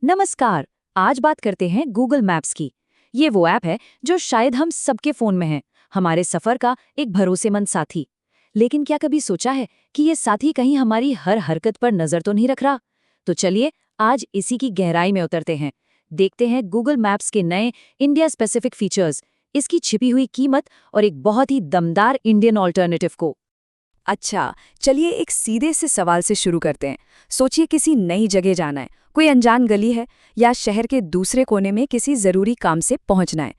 नमस्कार। आज बात करते हैं गूगल मैप्स की। ये वो ऐप है जो शायद हम सबके फोन में है, हमारे सफर का एक भरोसेमंद साथी। लेकिन क्या कभी सोचा है कि ये साथी कहीं हमारी हर हरकत पर नजर तो नहीं रख रहा? तो चलिए आज इसी की गहराई में उतरते हैं। देखते हैं गूगल मैप्स के नए इंडिया स्पेसिफिक फीचर्स, इसकी छिपी हुई कीमत और एक बहुत ही दमदार इंडियन ऑल्टरनेटिव को। अच्छा, चलिए एक सीधे से सवाल से शुरू करते हैं। सोचिए किसी नई जगह जाना है, कोई अनजान गली है या शहर के दूसरे कोने में किसी जरूरी काम से पहुंचना है।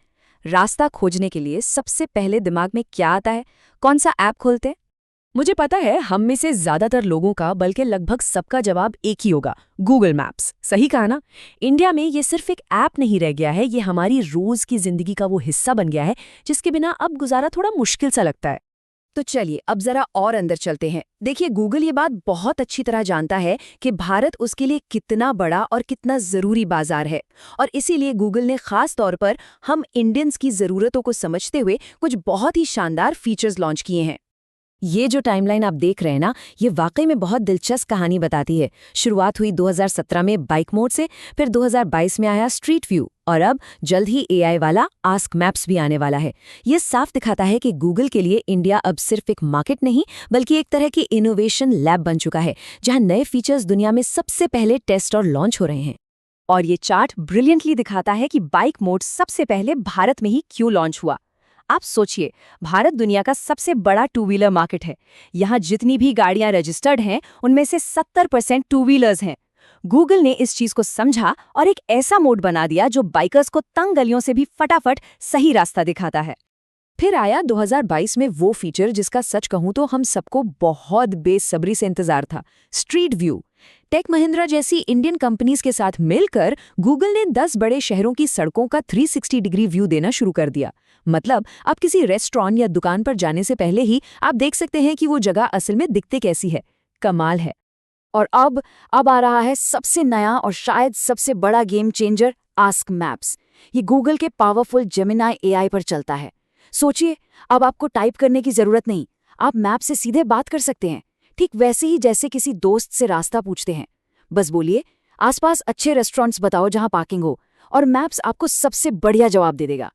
रास्ता खोजने के लिए सबसे पहले दिमाग में क्या आता है? कौन सा ऐप खोलते हैं? मुझे पता है हम में से ज्यादातर लोगों का, बल्कि लगभग सबका जवाब एक ही होगा, गूगल मैप्स। सही कहा ना? इंडिया में ये सिर्फ एक ऐप नहीं रह गया है, ये हमारी रोज की जिंदगी का वो हिस्सा बन गया है जिसके बिना अब गुजारा थोड़ा मुश्किल सा लगता है। तो चलिए अब जरा और अंदर चलते हैं। देखिए, गूगल ये बात बहुत अच्छी तरह जानता है कि भारत उसके लिए कितना बड़ा और कितना जरूरी बाजार है, और इसीलिए गूगल ने खास तौर पर हम इंडियंस की जरूरतों को समझते हुए कुछ बहुत ही शानदार फीचर्स लॉन्च किए हैं। ये जो टाइमलाइन आप देख रहे हैं ना, ये वाकई में बहुत दिलचस्प कहानी बताती है। शुरुआत हुई 2017 में बाइक मोड से, फिर 2022 में आया स्ट्रीट व्यू, और अब जल्द ही एआई वाला आस्क मैप्स भी आने वाला है। ये साफ दिखाता है कि गूगल के लिए इंडिया अब सिर्फ एक मार्केट नहीं, बल्कि एक तरह की इनोवेशन लैब बन चुका है, जहां नए फीचर्स दुनिया में सबसे पहले टेस्ट और लॉन्च हो रहे हैं। और ये चार्ट ब्रिलियंटली दिखाता है कि बाइक मोड सबसे पहले भारत में ही क्यों लॉन्च हुआ। आप सोचिए, भारत दुनिया का सबसे बड़ा टू व्हीलर मार्केट है। यहाँ जितनी भी गाड़ियां रजिस्टर्ड हैं, उनमें से 70% टू व्हीलर्स हैं। गूगल ने इस चीज को समझा और एक ऐसा मोड बना दिया जो बाइकर्स को तंग गलियों से भी फटाफट सही रास्ता दिखाता है। फिर आया 2022 में वो फीचर जिसका सच कहूं तो हम सबको बहुत बेसब्री से इंतजार था, स्ट्रीट व्यू। टेक महिंद्रा जैसी इंडियन कंपनीज के साथ मिलकर गूगल ने 10 बड़े शहरों की सड़कों का 360 डिग्री व्यू देना शुरू कर दिया। मतलब आप किसी रेस्टोरेंट या दुकान पर जाने से पहले ही आप देख सकते हैं कि वो जगह असल में दिखते कैसी है। कमाल है। और अब आ रहा है सबसे नया और शायद सबसे बड़ा गेम चेंजर, आस्क मैप्स। ये गूगल के पावरफुल जेमिनी एआई पर चलता है। सोचिए, अब आपको टाइप करने की जरूरत नहीं, आप मैप से सीधे बात कर सकते हैं, ठीक वैसे ही जैसे किसी दोस्त से रास्ता पूछते हैं। बस बोलिए, आसपास अच्छे रेस्टोरेंट्स बताओ जहां पार्किंग हो, और मैप्स आपको सबसे बढ़िया जवाब दे देगा।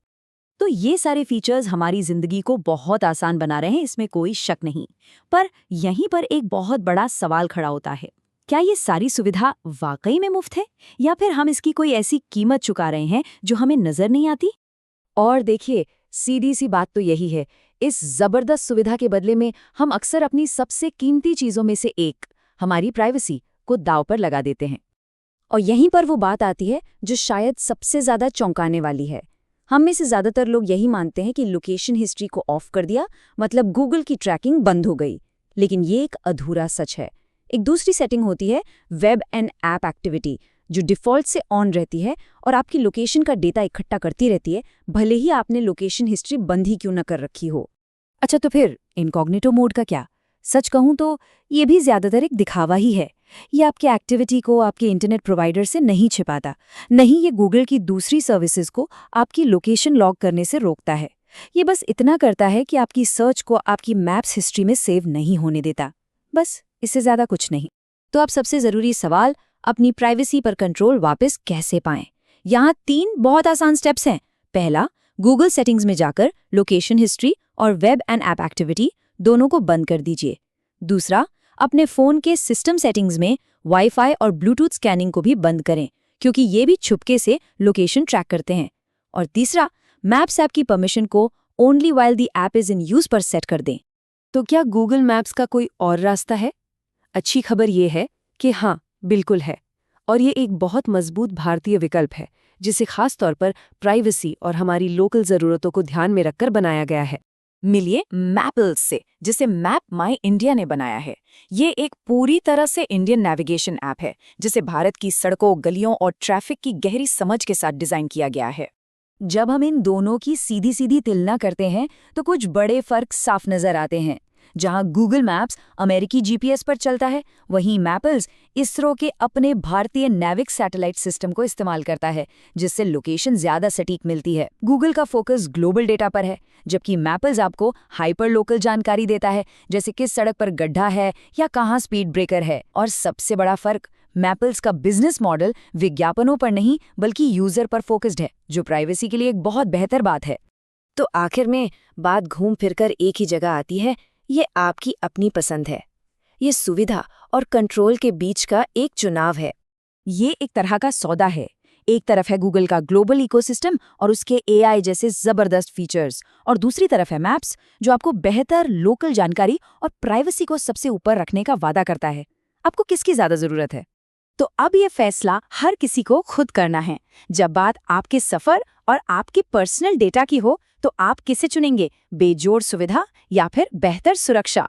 तो ये सारे फीचर्स हमारी जिंदगी को बहुत आसान बना रहे हैं, इसमें कोई शक नहीं। पर यहीं पर एक बहुत बड़ा सवाल खड़ा होता है, क्या ये सारी सुविधा वाकई में मुफ्त है, या फिर हम इसकी कोई ऐसी कीमत चुका रहे हैं जो हमें नजर नहीं आती? और देखिए, सीधी सी बात तो यही है, इस जबरदस्त सुविधा के बदले में हम अक्सर अपनी सबसे कीमती चीजों में से एक, हमारी प्राइवेसी, को दांव पर लगा देते हैं। और यहीं पर वो बात आती है जो शायद सबसे ज्यादा चौंकाने वाली है। हम में से ज्यादातर लोग यही मानते हैं कि लोकेशन हिस्ट्री को ऑफ कर दिया मतलब गूगल की ट्रैकिंग बंद हो गई। लेकिन ये एक अधूरा सच है। एक दूसरी सेटिंग होती है, वेब एंड ऐप एक्टिविटी, जो डिफ़ॉल्ट से ऑन रहती है और आपकी लोकेशन का डेटा इकट्ठा करती रहती है, भले ही आपने लोकेशन हिस्ट्री बंद ही क्यों न कर रखी हो। अच्छा, तो फिर इनकॉग्निटो मोड का क्या? सच कहूं तो ये भी ज्यादातर एक दिखावा ही है। ये आपकी एक्टिविटी को आपके इंटरनेट प्रोवाइडर से नहीं छिपाता, नहीं ये गूगल की दूसरी सर्विसेज को आपकी लोकेशन लॉग करने से रोकता है। ये बस इतना करता है कि आपकी सर्च को आपकी मैप्स हिस्ट्री में सेव नहीं होने देता। बस इससे ज्यादा कुछ नहीं। तो अब सबसे जरूरी सवाल, अपनी प्राइवेसी पर कंट्रोल वापस कैसे पाएं? यहाँ 3 बहुत आसान स्टेप्स हैं। पहला, गूगल सेटिंग्स में जाकर लोकेशन हिस्ट्री और वेब एंड ऐप एक्टिविटी दोनों को बंद कर दीजिए। दूसरा, अपने फोन के सिस्टम सेटिंग्स में वाईफाई और ब्लूटूथ स्कैनिंग को भी बंद करें, क्योंकि ये भी छुपके से लोकेशन ट्रैक करते हैं। और तीसरा, मैप्स ऐप की परमिशन को only while the app is in use पर सेट कर दें। तो क्या गूगल मैप्स का कोई और रास्ता है? अच्छी खबर ये है कि हाँ, बिल्कुल है। और ये एक बहुत मजबूत भारतीय विकल्प है, जिसे खास तौर पर प्राइवेसी और हमारी लोकल ज़रूरतों को ध्यान में रखकर बनाया गया है। मिलिए मैपल्स से, जिसे मैप माई इंडिया ने बनाया है। ये एक पूरी तरह से इंडियन नेविगेशन ऐप है, जिसे भारत की सड़कों, गलियों और ट्रैफिक की गहरी समझ के साथ डिज़ाइन किया गया है। जब हम इन दोनों की सीधी सीधी तुलना करते हैं तो कुछ बड़े फर्क साफ नजर आते हैं। जहां गूगल मैप्स अमेरिकी जीपीएस पर चलता है, वहीं मैपल्स इसरो के अपने भारतीय नेविक सैटेलाइट सिस्टम को इस्तेमाल करता है, जिससे लोकेशन ज्यादा सटीक मिलती है। गूगल का फोकस ग्लोबल डेटा पर है, जबकि मैपल्स आपको हाइपर लोकल जानकारी देता है, जैसे किस सड़क पर गड्ढा है या कहाँ स्पीड ब्रेकर है। और सबसे बड़ा फर्क, मैपल्स का बिजनेस मॉडल विज्ञापनों पर नहीं बल्कि यूजर पर फोकस्ड है, जो प्राइवेसी के लिए एक बहुत बेहतर बात है। तो आखिर में बात घूम फिरकर एक ही जगह आती है, ये आपकी अपनी पसंद है। ये सुविधा और कंट्रोल के बीच का एक चुनाव है। ये एक तरह का सौदा है। एक तरफ है गूगल का ग्लोबल इकोसिस्टम और उसके एआई जैसे जबरदस्त फीचर्स, और दूसरी तरफ है मैप्स, जो आपको बेहतर लोकल जानकारी और प्राइवेसी को सबसे ऊपर रखने का वादा करता है। आपको किसकी ज्यादा जरूरत है? तो अब ये फैसला हर किसी को खुद करना है। जब बात आपके सफर और आपके पर्सनल डेटा की हो, तो आप किसे चुनेंगे, बेजोड़ सुविधा या फिर बेहतर सुरक्षा?